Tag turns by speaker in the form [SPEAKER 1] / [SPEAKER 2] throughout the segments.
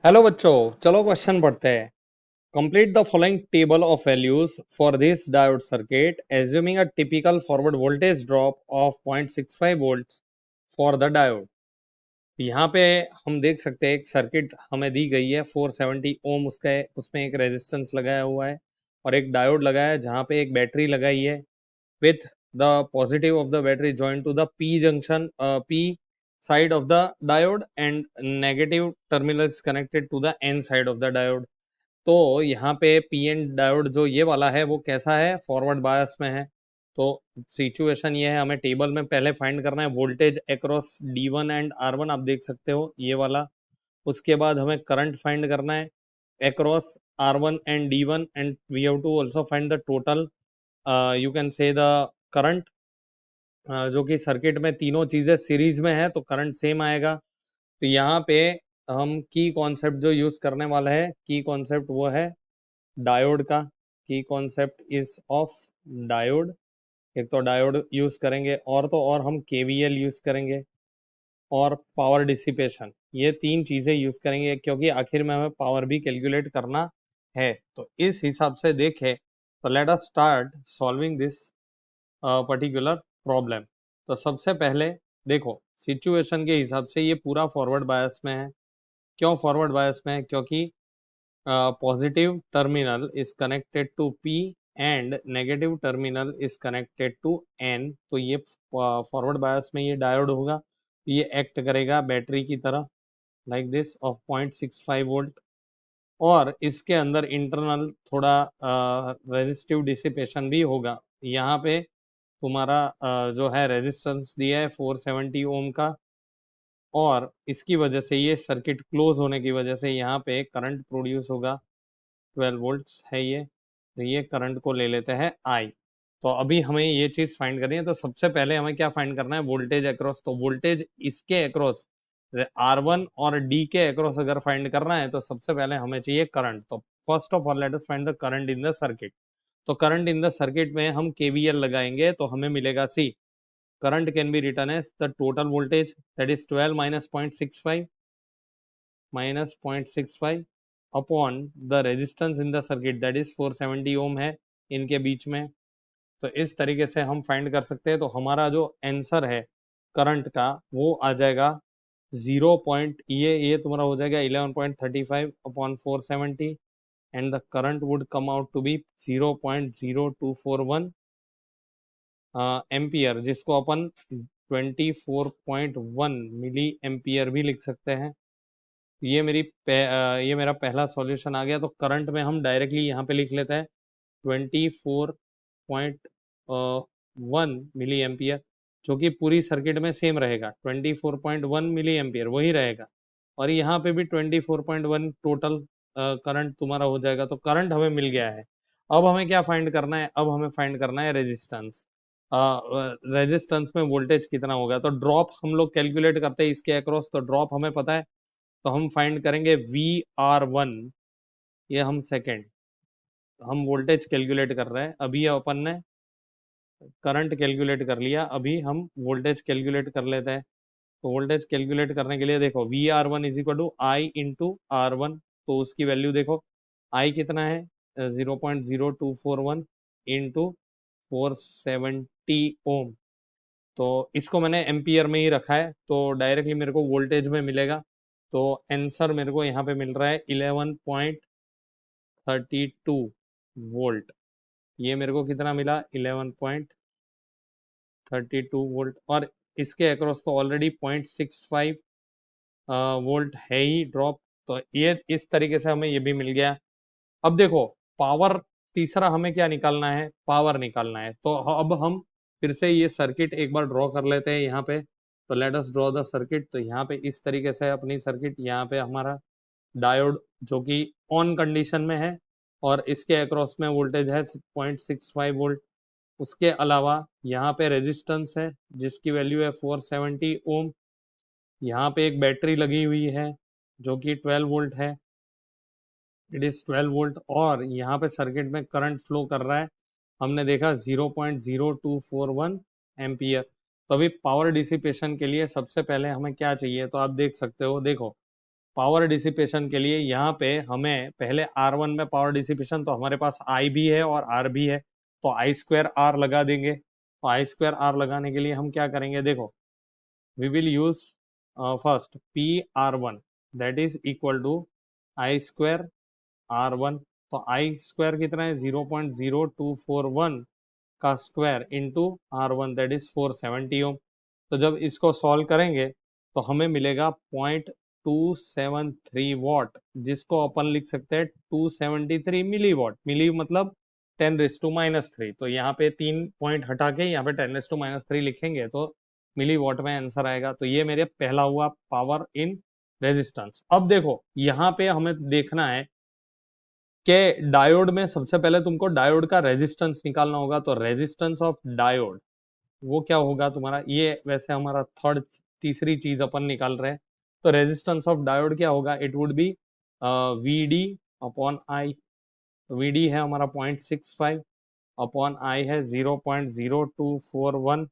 [SPEAKER 1] Hello बच्चों, चलो question पढ़ते हैं। Complete the following table of values for this diode circuit assuming a typical forward voltage drop of 0.65 volts for the diode. यहाँ पे हम देख सकते हैं एक सर्किट हमें दी गई है 470 ओम उसका है, उसमें एक रेजिस्टेंस लगाया हुआ है और एक डायोड लगाया है जहाँ पे एक बैटरी लगाई है with the positive of the battery joined to the P junction, P side of the diode and negative terminal is connected to the N side of the diode। तो यहाँ पे पी एन डायोड जो ये वाला है वो कैसा है, फॉरवर्ड बायस में है। तो सिचुएशन ये है, हमें टेबल में पहले फाइंड करना है voltage across D1 and R1, आप देख सकते हो ये वाला। उसके बाद हमें करंट फाइंड करना है across R1 and D1 and we have to also find the total, you can say the current, जो कि सर्किट में तीनों चीजें सीरीज में है तो करंट सेम आएगा। तो यहाँ पे हम की कॉन्सेप्ट जो यूज करने वाला है, की कॉन्सेप्ट वो है डायोड का। की कॉन्सेप्ट इज ऑफ डायोड। एक तो डायोड यूज करेंगे और तो और हम केवीएल यूज करेंगे और पावर डिसिपेशन, ये तीन चीजें यूज करेंगे क्योंकि आखिर में हमें पावर भी कैलकुलेट करना है। तो इस हिसाब से देखें तो let us start solving this particular problem. तो सबसे पहले देखो सिचुएशन के हिसाब से ये पूरा फॉरवर्ड बायस में है। क्यों फॉरवर्ड बायस में है? क्योंकि positive terminal is connected to P and negative terminal is connected to N. तो ये फॉरवर्ड बायस में ये डायोड होगा, तो ये एक्ट करेगा बैटरी की तरह लाइक दिस ऑफ 0.65 वोल्ट। और इसके अंदर इंटरनल थोड़ा रेजिस्टिव डिसिपेशन भी होगा। यहाँ पे तुम्हारा जो है रेजिस्टेंस दिया है 470 ओम का, और इसकी वजह से ये सर्किट क्लोज होने की वजह से यहाँ पे करंट प्रोड्यूस होगा, 12 वोल्ट्स है ये। तो ये करंट को ले लेते हैं आई। तो अभी हमें ये चीज फाइंड करनी है। तो सबसे पहले हमें क्या फाइंड करना है, वोल्टेज अक्रॉस। तो वोल्टेज इसके अक्रॉस R1 और D के अक्रॉस अगर फाइंड करना है तो सबसे पहले हमें चाहिए करंट। तो first of all let us find the current in the circuit. तो करंट इन द सर्किट में हम केवीएल लगाएंगे तो हमें मिलेगा सी, current can be written as the total voltage, that is 12 minus 0.65 upon the resistance in the circuit, that is 470 ओम है इनके बीच में। तो इस तरीके से हम फाइंड कर सकते हैं। तो हमारा जो आंसर है करंट का वो आ जाएगा 0 पॉइंट, ये तुम्हारा हो जाएगा 11.35 upon 470 and the current would come out to be 0.0241 ampere, जिसको अपन 24.1 मिली एम्पियर भी लिख सकते हैं। ये मेरा पहला सॉल्यूशन आ गया। तो करंट में हम डायरेक्टली यहाँ पे लिख लेते हैं 24.1 मिली एम्पियर, जो कि पूरी सर्किट में सेम रहेगा। 24.1 मिली एम्पियर वही रहेगा, और यहाँ पे भी 24.1 टोटल करंट तुम्हारा हो जाएगा। तो करंट हमें मिल गया है। अब हमें क्या फाइंड करना है, अब हमें फाइंड करना है रेजिस्टेंस। रेजिस्टेंस में वोल्टेज कितना होगा। तो ड्रॉप हम लोग कैलकुलेट करते हैं इसके अक्रॉस, तो ड्रॉप हमें पता है। तो हम फाइंड करेंगे VR1, ये हम सेकेंड, हम वोल्टेज कैलकुलेट कर रहे हैं। अभी अपन ने करंट कैलकुलेट कर लिया, अभी हम वोल्टेज कैलकुलेट कर लेते हैं। तो वोल्टेज कैलकुलेट करने के लिए देखो VR1 is equal to I into R1। तो उसकी वैल्यू देखो, आई कितना है 0.0241 इंटू 470 ओम। तो इसको मैंने एम्पियर में ही रखा है तो डायरेक्टली मेरे को वोल्टेज में मिलेगा। तो आंसर मेरे को यहाँ पे मिल रहा है 11.32 वोल्ट। ये मेरे को कितना मिला, 11.32 वोल्ट। और इसके अक्रॉस तो ऑलरेडी 0.65 वोल्ट है ही ड्रॉप। तो ये इस तरीके से हमें ये भी मिल गया। अब देखो पावर, तीसरा हमें क्या निकालना है, पावर निकालना है। तो अब हम फिर से ये सर्किट एक बार ड्रॉ कर लेते हैं यहाँ पे। तो let us draw the circuit. तो यहाँ पे इस तरीके से अपनी सर्किट, यहाँ पे हमारा डायोड जो कि ऑन कंडीशन में है और इसके अक्रॉस में वोल्टेज है 0.65 वोल्ट। उसके अलावा यहाँ पे रेजिस्टेंस है जिसकी वैल्यू है 470 ओम। यहाँ पे एक बैटरी लगी हुई है जो कि 12 वोल्ट है, इट इज 12 वोल्ट। और यहाँ पे सर्किट में करंट फ्लो कर रहा है, हमने देखा 0.0241 एम्पियर। तो अभी पावर डिसिपेशन के लिए सबसे पहले हमें क्या चाहिए, तो आप देख सकते हो, देखो पावर डिसिपेशन के लिए यहाँ पे हमें पहले R1 में पावर डिसिपेशन, तो हमारे पास I भी है और R भी है, तो I स्क्वायर R लगा देंगे। तो I स्क्वायर R लगाने के लिए हम क्या करेंगे, देखो we will use first PR1 that is equal to I square R1। तो I स्क्वायर कितना है, 0.0241 का square into R1 that is 470 ओम। तो जब इसको सॉल्व करेंगे तो हमें मिलेगा 0.273 वॉट, जिसको अपन लिख सकते हैं 273 मिली वॉट। मिली मतलब 10⁻⁻3। तो यहाँ पे 3 पॉइंट हटा के यहाँ पे 10⁻⁻3 लिखेंगे तो मिली वॉट में आंसर आएगा। तो ये मेरे पहला हुआ पावर इन रेजिस्टेंस। अब देखो यहाँ पे हमें देखना है कि डायोड में सबसे पहले तुमको डायोड का रेजिस्टेंस निकालना होगा। तो रेजिस्टेंस ऑफ डायोड वो क्या होगा तुम्हारा, ये वैसे हमारा तीसरी चीज अपन निकाल रहे हैं। तो रेजिस्टेंस ऑफ डायोड क्या होगा, it would be VD upon I. VD है हमारा 0.65 अपॉन आई है 0.0241।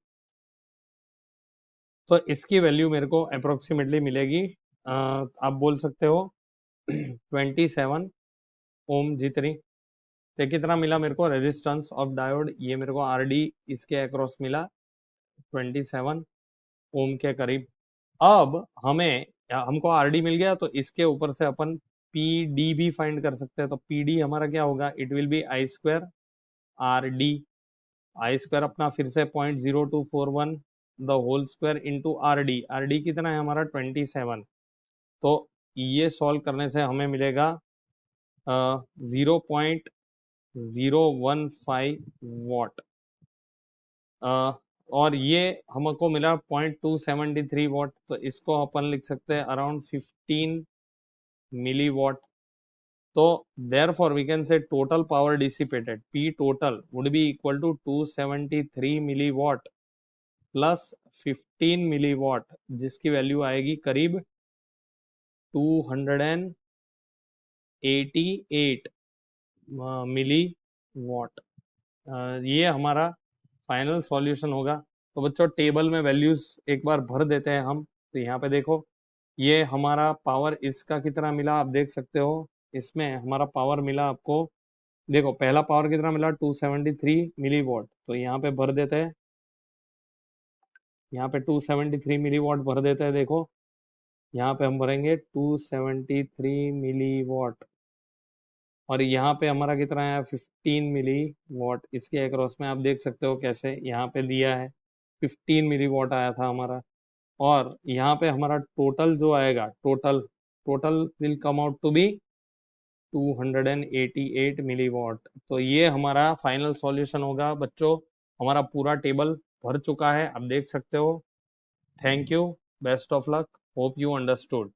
[SPEAKER 1] तो इसकी वैल्यू मेरे को अप्रोक्सीमेटली मिलेगी, आप बोल सकते हो 27 ओम जितनी। तो कितना मिला मेरे को रेजिस्टेंस ऑफ डायोड, ये मेरे को आरडी इसके अक्रॉस मिला 27 ओम के करीब। अब हमको आरडी मिल गया, तो इसके ऊपर से अपन पीडी भी फाइंड कर सकते हैं। तो पीडी हमारा क्या होगा, it will be I square R D. I square अपना फिर से 0.0241 the whole square into R D. R D कितना है हमारा 27। तो ये सॉल्व करने से हमें मिलेगा 0.015 वॉट, और ये हमको मिला 0.273 वॉट। तो इसको अपन लिख सकते हैं अराउंड 15 मिली वॉट। तो therefore we can say total power dissipated P total would be equal to 273 milliwatt plus 15 milliwatt, जिसकी वैल्यू आएगी करीब 288 मिली वॉट। ये हमारा फाइनल सॉल्यूशन होगा। तो बच्चों टेबल में वैल्यूज एक बार भर देते हैं हम। तो यहाँ पे देखो ये हमारा पावर इसका कितना मिला, आप देख सकते हो इसमें हमारा पावर मिला आपको। देखो पहला पावर कितना मिला 273 मिली वॉट। तो यहाँ पे भर देते हैं, यहाँ पे 273 मिली वॉट भर देते हैं। देखो यहाँ पे हम भरेंगे 273 मिली वॉट, और यहाँ पे हमारा कितना है 15 मिली वॉट। इसके अक्रॉस में आप देख सकते हो कैसे यहाँ पे दिया है 15 मिली वॉट आया था हमारा। और यहाँ पे हमारा टोटल जो आएगा, total total will come out to be 288 milliwatt. तो ये हमारा फाइनल सॉल्यूशन होगा बच्चों। हमारा पूरा टेबल भर चुका है, आप देख सकते हो। Thank you, best of luck, hope you understood.